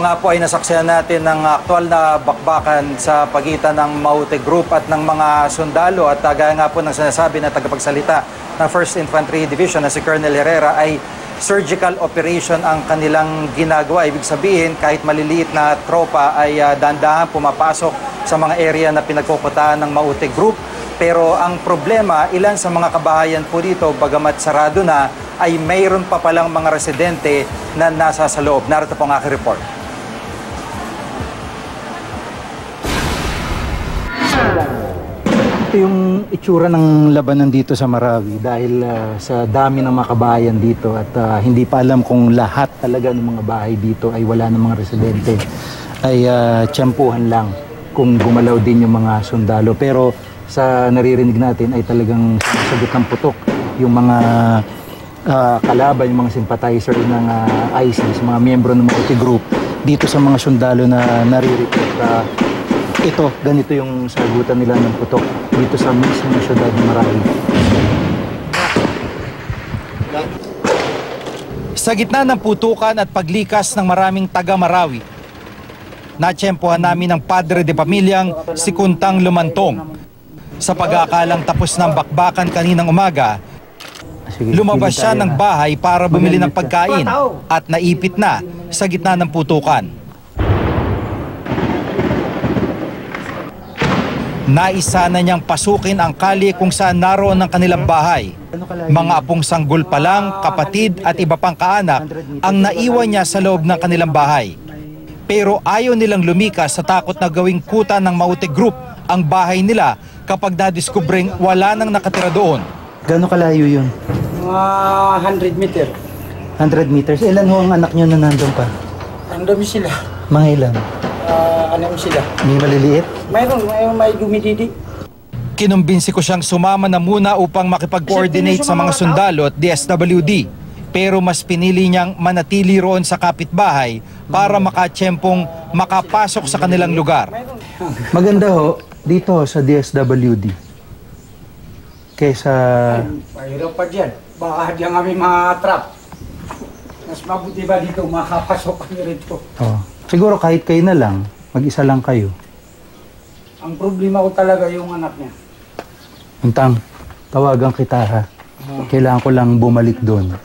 Nga po ay nasaksihan natin ng aktual na bakbakan sa pagitan ng Maute Group at ng mga sundalo at gaya nga po ng sinasabi na tagapagsalita ng 1st Infantry Division na si Colonel Herrera ay surgical operation ang kanilang ginagawa. Ibig sabihin kahit maliliit na tropa ay dahan-dahan pumapasok sa mga area na pinagkukutaan ng Maute Group. Pero ang problema, ilan sa mga kabahayan po dito, bagamat sarado na, ay mayroon pa palang mga residente na nasa sa loob. Narito po ang aking report. Ito yung itsura ng labanan dito sa Marawi dahil sa dami ng mga kabahayan dito at hindi pa alam kung lahat talaga ng mga bahay dito ay wala ng mga residente. Ay tiyempuhan lang kung gumalaw din yung mga sundalo. Pero sa naririnig natin ay talagang sagot ng putok yung mga kalaban, yung mga sympathizer ng ISIS, mga miyembro ng Maute Group dito sa mga sundalo na narireport. Ito, ganito yung sagutan nila ng putok dito sa mismong syudad ng Marawi. Sa gitna ng putukan at paglikas ng maraming taga-Marawi, natsyempohan namin ang padre de pamilyang si Kuntang Lumantong. Sa pag-aakalang tapos ng bakbakan kaninang umaga, lumabas siya ng bahay para bumili ng pagkain at naipit na sa gitna ng putukan. Naisa na niyang pasukin ang kalye kung saan naroon ang kanilang bahay. Mga apong sanggol pa lang, kapatid at iba pang kaanak ang naiwan niya sa loob ng kanilang bahay. Pero ayaw nilang lumikas sa takot na gawing kuta ng Maute Group ang bahay nila kapag nadiskubreng wala nang nakatira doon. Gano'ng kalayo yun? Mga 100 meter. 100 meters. Ilan ho ang anak niyo na nandun pa? Ang dami sila. Mga ilan? Ano sila? May maliliit? Mayroon may dumididi. Kinumbinsi ko siyang sumama na muna upang makipag-coordinate sa mga sundalo at DSWD. Pero mas pinili niyang manatili roon sa kapitbahay para makatsyempong makapasok sa kanilang lugar. Maganda ho, dito sa DSWD. Kesa... Mahirap pa dyan. Baka dyan kami mga trap. Mas mabuti ba dito makapasok kami rito? Oh. Siguro kahit kayo na lang, mag-isa lang kayo. Ang problema ko talaga yung anak niya. Kuntang, tawagan kita ha. Kailangan ko lang bumalik doon.